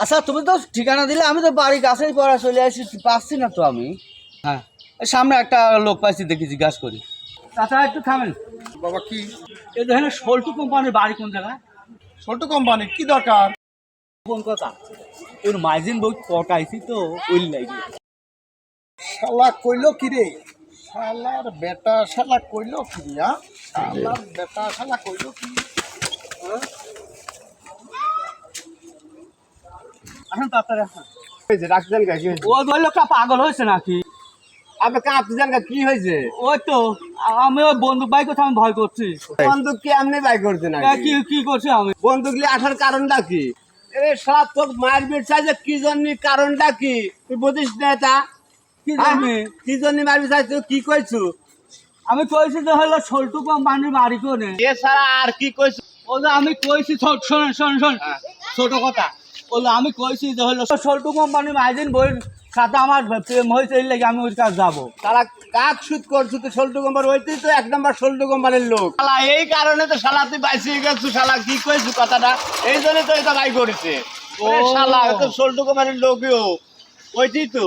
আচ্ছা তুমি তো ঠিকানা দিলে, আমি তো বাড়ির কাছেই পড়া চলে আসি, পাচ্ছি না তো আমি। হ্যাঁ, সামনে একটা লোক পাইছি, দেখি জিজ্ঞাসা করি। তাছাড়া একটু থামেন বাবা কি এই দেখেন, সল্টু কোম্পানির বাড়ি কোন জায়গায়? ছোট কোম্পানি কি দরকার? কোন কথা, ওর মাইজিন বই পটাইছি তো ওই লাগে। শালা কইলো কি রে? শালার বেটা শালা কইলো কি রে? শালার বেটা শালা কইলো কি? এখন তাড়াতাড়ি আসেন। হয়েছে ডাক্তার কি হয়েছে? ওই লোকটা পাগল হয়েছে নাকি? আপনি কাঁপতেছেন কি হয়েছে? ওই তো আমি ওই বন্দুক বাই করতে আমি ভয় করছি। বন্দুক কি আপনি বাই করছেন? কি কি করছি আমি? বন্দুক নিয়ে আসার কারণটা কি? এ সব তোর মায়ের বেট চাইছে কি জন্য, কারণটা কি তুই বুঝিস না? এটা কি জানি কি জন্য মারবি চাইছো, কি কইছো? আমি কইছি যে হলো সল্টু কোম্পানির বাড়ি কোনে। এ ছাড়া আর কি কইছো? ও যে আমি কইছি, শোনেন শোনেন শোন, ছোট কথা। ওগুলো আমি কইছি যে হলো সল্টু কোম্পানির মাইজিন বইয়ের সাথে আমার প্রেম হয়েছে, এই লেগে আমি ওর কাছে যাবো। তারা কাজ শুট করছো তো সল্টু কোম্পানি, ওইটাই তো 1 নম্বর সল্টু কোম্পানির লোক। শালা এই কারণে তো শালা তুই বাইসিয়ে গেছো। শালা কি কইছো কথাটা? এই জন্য তো এটা বাই করেছে। ও শালা তো সল্টু কোম্পানির লোকও ওইটাই তো।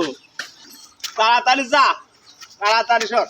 তাড়াতাড়ি যা, তাড়াতাড়ি সর।